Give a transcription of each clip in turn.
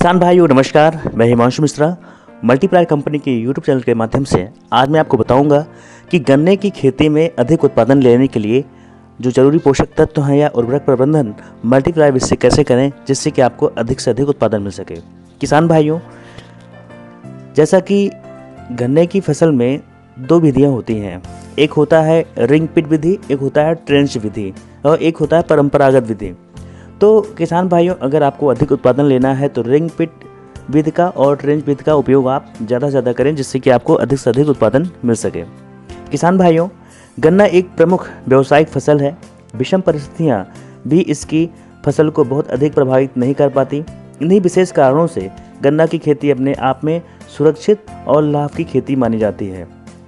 किसान भाइयों नमस्कार, मैं हिमांशु मिश्रा मल्टीप्लाई कंपनी के यूट्यूब चैनल के माध्यम से आज मैं आपको बताऊंगा कि गन्ने की खेती में अधिक उत्पादन लेने के लिए जो जरूरी पोषक तत्व हैं या उर्वरक प्रबंधन मल्टीप्लाई विधि से कैसे करें जिससे कि आपको अधिक से अधिक उत्पादन मिल सके। किसान भाइयों, जैसा कि गन्ने की फसल में दो विधियाँ होती हैं, एक होता है रिंग पिट विधि, एक होता है ट्रेंच विधि और एक होता है परंपरागत विधि। तो किसान भाइयों, अगर आपको अधिक उत्पादन लेना है तो रिंग पिट विधि का और ट्रेंच विधि का उपयोग आप ज़्यादा से ज़्यादा करें जिससे कि आपको अधिक से अधिक उत्पादन मिल सके। किसान भाइयों, गन्ना एक प्रमुख व्यावसायिक फसल है। विषम परिस्थितियाँ भी इसकी फसल को बहुत अधिक प्रभावित नहीं कर पाती। इन्हीं विशेष कारणों से गन्ना की खेती अपने आप में सुरक्षित और लाभ की खेती मानी जाती है।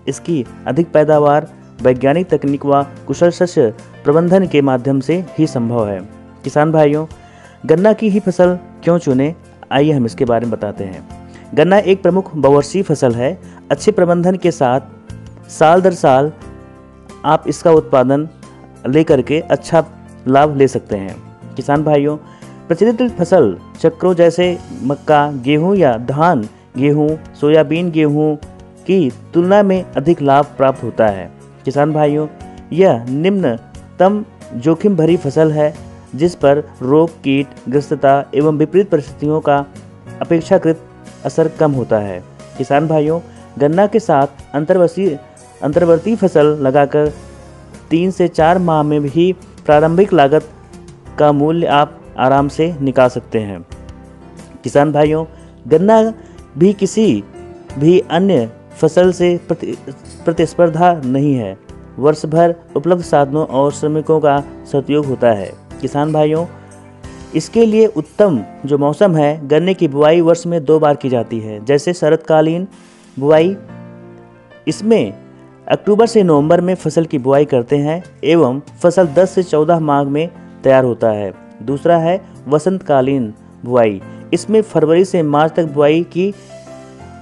इसकी अधिक पैदावार वैज्ञानिक तकनीक व कुशल शस्य प्रबंधन के माध्यम से ही संभव है। किसान भाइयों, गन्ना की ही फसल क्यों चुनें, आइए हम इसके बारे में बताते हैं। गन्ना एक प्रमुख बहुवर्षीय फसल है। अच्छे प्रबंधन के साथ साल दर साल आप इसका उत्पादन लेकर के अच्छा लाभ ले सकते हैं। किसान भाइयों, प्रचलित फसल चक्रों जैसे मक्का, गेहूं या धान गेहूं, सोयाबीन गेहूं की तुलना में अधिक लाभ प्राप्त होता है। किसान भाइयों, यह निम्नतम जोखिम भरी फसल है जिस पर रोग, कीट ग्रस्तता एवं विपरीत परिस्थितियों का अपेक्षाकृत असर कम होता है। किसान भाइयों, गन्ना के साथ अंतर्वर्ती फसल लगाकर 3 से 4 माह में भी प्रारंभिक लागत का मूल्य आप आराम से निकाल सकते हैं। किसान भाइयों, गन्ना भी किसी भी अन्य फसल से प्रतिस्पर्धा नहीं है। वर्ष भर उपलब्ध साधनों और श्रमिकों का सदुपयोग होता है। किसान भाइयों, इसके लिए उत्तम जो मौसम है, गन्ने की बुआई वर्ष में 2 बार की जाती है। जैसे शरतकालीन बुआई, इसमें अक्टूबर से नवंबर में फसल की बुआई करते हैं एवं फसल 10 से 14 माह में तैयार होता है। दूसरा है वसंतकालीन बुआई, इसमें फरवरी से मार्च तक बुआई की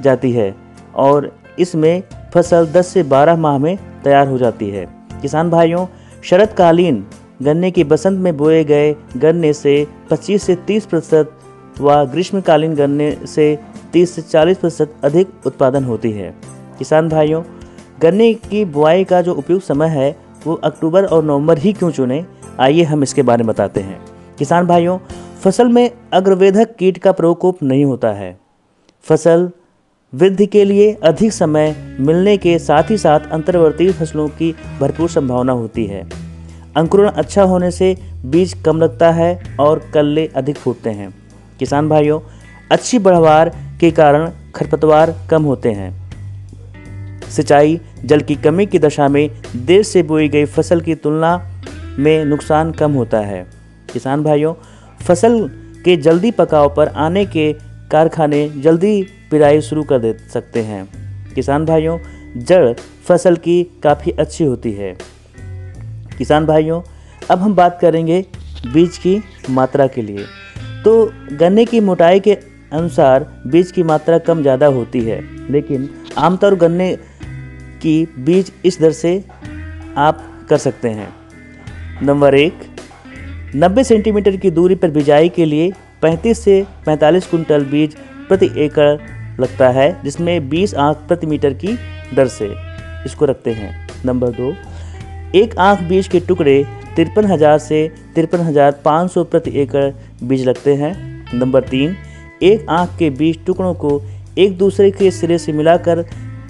जाती है और इसमें फसल 10 से 12 माह में तैयार हो जाती है। किसान भाइयों, शरतकालीन गन्ने की बसंत में बोए गए गन्ने से 25 से 30% व ग्रीष्मकालीन गन्ने से 30 से 40% अधिक उत्पादन होती है। किसान भाइयों, गन्ने की बुआई का जो उपयुक्त समय है वो अक्टूबर और नवंबर ही क्यों चुनें, आइए हम इसके बारे में बताते हैं। किसान भाइयों, फसल में अग्रवेधक कीट का प्रकोप नहीं होता है। फसल वृद्धि के लिए अधिक समय मिलने के साथ ही साथ अंतर्वर्ती फसलों की भरपूर संभावना होती है। अंकुरण अच्छा होने से बीज कम लगता है और कल्ले अधिक फूटते हैं। किसान भाइयों, अच्छी बढ़वार के कारण खरपतवार कम होते हैं। सिंचाई जल की कमी की दशा में देर से बोई गई फसल की तुलना में नुकसान कम होता है। किसान भाइयों, फसल के जल्दी पकाव पर आने के कारखाने जल्दी पिराई शुरू कर दे सकते हैं। किसान भाइयों, जड़ फसल की काफ़ी अच्छी होती है। किसान भाइयों, अब हम बात करेंगे बीज की मात्रा के लिए। तो गन्ने की मोटाई के अनुसार बीज की मात्रा कम ज़्यादा होती है, लेकिन आमतौर गन्ने की बीज इस दर से आप कर सकते हैं। नंबर 1, 90 सेंटीमीटर की दूरी पर बिजाई के लिए 35 से 45 कुंटल बीज प्रति एकड़ लगता है, जिसमें 20 आंख प्रति मीटर की दर से इसको रखते हैं। नंबर 2, 1 आंख बीज के टुकड़े 53,000 से 53,500 प्रति एकड़ बीज लगते हैं। नंबर 3, 1 आंख के बीज टुकड़ों को एक दूसरे के सिरे से मिलाकर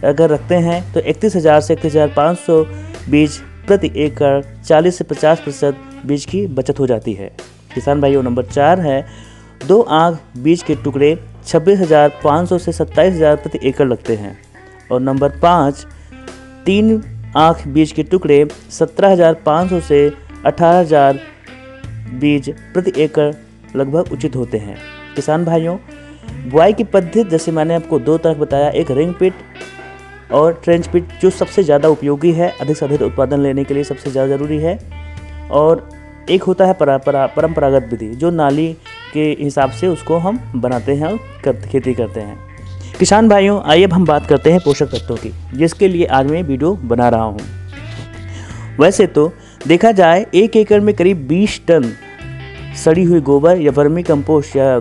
अगर रखते हैं तो 31,000 से 31,500 बीज प्रति एकड़ 40 से 50% बीज की बचत हो जाती है। किसान भाइयों, नंबर 4 है 2 आंख बीज के टुकड़े 26,500 से 27,000 प्रति एकड़ लगते हैं। और नंबर 5, 3 आंख बीज के टुकड़े 17,500 से 18,000 बीज प्रति एकड़ लगभग उचित होते हैं। किसान भाइयों, बुआई की पद्धति जैसे मैंने आपको 2 तरह बताया, एक रिंग पिट और ट्रेंच पिट, जो सबसे ज़्यादा उपयोगी है, अधिक से अधिक उत्पादन लेने के लिए सबसे ज़्यादा ज़रूरी है। और एक होता है परंपरागत विधि, जो नाली के हिसाब से उसको हम बनाते हैं और खेती करते हैं। किसान भाइयों, आइए अब हम बात करते हैं पोषक तत्वों की, जिसके लिए आज मैं वीडियो बना रहा हूँ। वैसे तो देखा जाए 1 एकड़ में करीब 20 टन सड़ी हुई गोबर या वर्मी कंपोस्ट या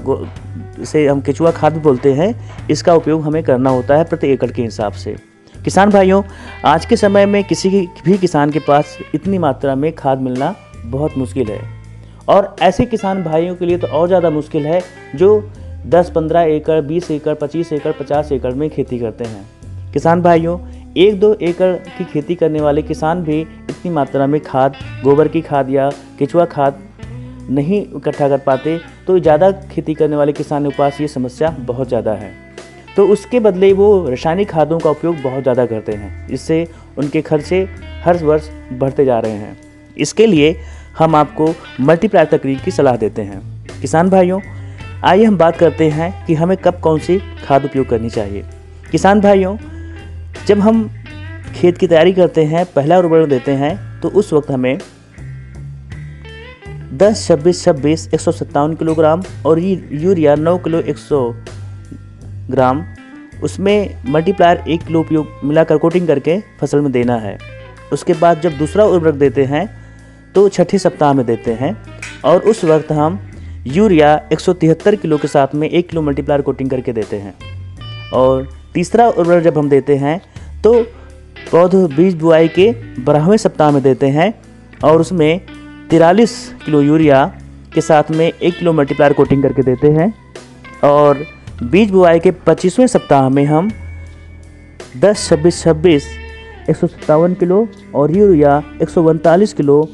से हम केचुआ खाद भी बोलते हैं, इसका उपयोग हमें करना होता है प्रति एकड़ के हिसाब से। किसान भाइयों, आज के समय में किसी भी किसान के पास इतनी मात्रा में खाद मिलना बहुत मुश्किल है, और ऐसे किसान भाइयों के लिए तो और ज़्यादा मुश्किल है जो 10-15 एकड़, 20 एकड़, 25 एकड़, 50 एकड़ में खेती करते हैं। किसान भाइयों, 1-2 एकड़ की खेती करने वाले किसान भी इतनी मात्रा में खाद, गोबर की खाद या केचुआ खाद नहीं इकट्ठा कर पाते, तो ज़्यादा खेती करने वाले किसानों के पास ये समस्या बहुत ज़्यादा है। तो उसके बदले वो रासायनिक खादों का उपयोग बहुत ज़्यादा करते हैं, जिससे उनके खर्चे हर वर्ष बढ़ते जा रहे हैं। इसके लिए हम आपको मल्टीप्लायर तकनीक की सलाह देते हैं। किसान भाइयों, आइए हम बात करते हैं कि हमें कब कौन सी खाद उपयोग करनी चाहिए। किसान भाइयों, जब हम खेत की तैयारी करते हैं, पहला उर्वरक देते हैं, तो उस वक्त हमें 10-26-26 157 किलोग्राम और यूरिया 9 किलो 100 ग्राम, उसमें मल्टीप्लायर 1 किलो उपयोग मिलाकर कोटिंग करके फसल में देना है। उसके बाद जब दूसरा उर्वरक देते हैं तो छठे सप्ताह में देते हैं, और उस वक्त हम यूरिया 173 किलो के साथ में 1 किलो मल्टीप्लायर कोटिंग करके देते हैं। और तीसरा उर्वरक जब हम देते हैं तो पौधे बीज बुआई के 12वें सप्ताह में देते हैं, और उसमें 43 किलो यूरिया के साथ में 1 किलो मल्टीप्लायर कोटिंग करके देते हैं। और बीज बुआई के 25वें सप्ताह में हम 10-26-26 157 किलो और यूरिया 139 किलो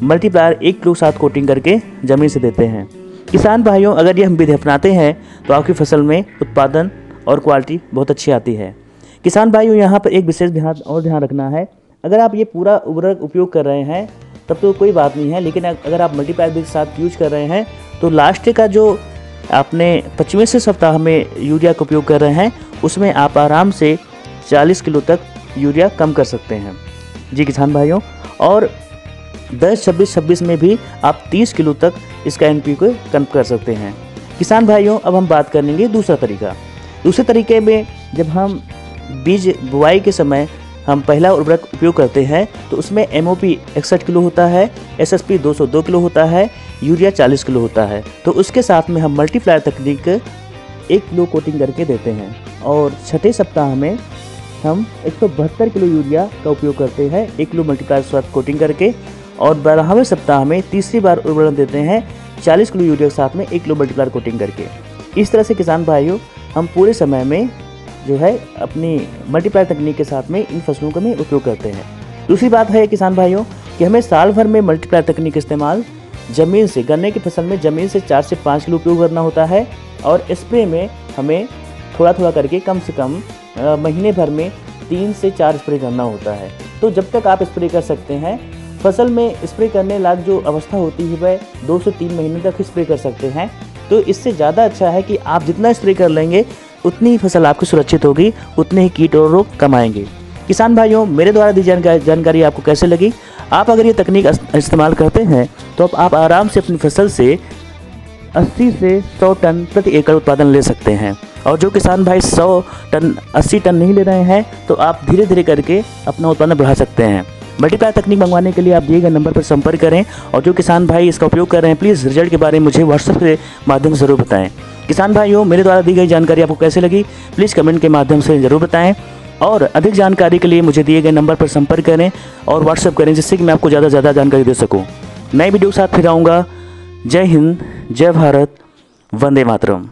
मल्टीप्लायर 1 किलो साथ कोटिंग करके ज़मीन से देते हैं। किसान भाइयों, अगर ये हम विधि अपनाते हैं तो आपकी फसल में उत्पादन और क्वालिटी बहुत अच्छी आती है। किसान भाइयों, यहाँ पर एक विशेष ध्यान रखना है। अगर आप ये पूरा उर्वरक उपयोग कर रहे हैं तब तो कोई बात नहीं है, लेकिन अगर आप मल्टीप्लायर के साथ यूज कर रहे हैं तो लास्ट का जो आपने 25वें सप्ताह में यूरिया का उपयोग कर रहे हैं, उसमें आप आराम से 40 किलो तक यूरिया कम कर सकते हैं। जी किसान भाइयों, और 10-26-26 में भी आप 30 किलो तक इसका NPK को कम कर सकते हैं। किसान भाइयों, अब हम बात करेंगे दूसरा तरीका। दूसरे तरीके में जब हम बीज बुआई के समय हम पहला उर्वरक उपयोग करते हैं तो उसमें MOP 61 किलो होता है, SSP 202 किलो होता है, यूरिया 40 किलो होता है। तो उसके साथ में हम मल्टीप्लायर तकनीक 1 किलो कोटिंग करके देते हैं, और छठे सप्ताह में हम 172 किलो यूरिया का उपयोग करते हैं 1 किलो मल्टीप्लायर साथ कोटिंग करके। और 12वें सप्ताह में तीसरी बार उर्वरक देते हैं 40 किलो यूरिया के साथ में 1 किलो मल्टीप्लायर कोटिंग करके। इस तरह से किसान भाइयों, हम पूरे समय में जो है अपनी मल्टीप्लायर तकनीक के साथ में इन फसलों का में उपयोग करते हैं। दूसरी बात है किसान भाइयों कि हमें साल भर में मल्टीप्लायर तकनीक का इस्तेमाल ज़मीन से, गन्ने की फसल में ज़मीन से 4 से 5 किलो उपयोग करना होता है, और स्प्रे में हमें थोड़ा थोड़ा करके कम से कम महीने भर में 3 से 4 स्प्रे करना होता है। तो जब तक आप स्प्रे कर सकते हैं, फसल में स्प्रे करने लायक जो अवस्था होती है वह 2 से 3 महीने तक स्प्रे कर सकते हैं। तो इससे ज़्यादा अच्छा है कि आप जितना स्प्रे कर लेंगे उतनी ही फसल आपकी सुरक्षित होगी, उतने ही कीट और रोग कम आएंगे। किसान भाइयों, मेरे द्वारा दी जानकारी आपको कैसे लगी? आप अगर ये तकनीक इस्तेमाल करते हैं तो आप आराम से अपनी फसल से 80 से 100 टन प्रति एकड़ उत्पादन ले सकते हैं। और जो किसान भाई 100 टन 80 टन नहीं ले रहे हैं तो आप धीरे धीरे करके अपना उत्पादन बढ़ा सकते हैं। मल्टीप्लायर तकनीक मंगवाने के लिए आप दिए गए नंबर पर संपर्क करें, और जो किसान भाई इसका उपयोग कर रहे हैं प्लीज़ रिजल्ट के बारे में मुझे व्हाट्सएप के माध्यम से ज़रूर बताएं। किसान भाइयों, मेरे द्वारा दी गई जानकारी आपको कैसे लगी प्लीज़ कमेंट के माध्यम से ज़रूर बताएं, और अधिक जानकारी के लिए मुझे दिए गए नंबर पर संपर्क करें और व्हाट्सएप करें, जिससे कि मैं आपको ज़्यादा से ज़्यादा जानकारी दे सकूँ। नई वीडियो के साथ फिर आऊँगा। जय हिंद, जय भारत, वंदे मातरम।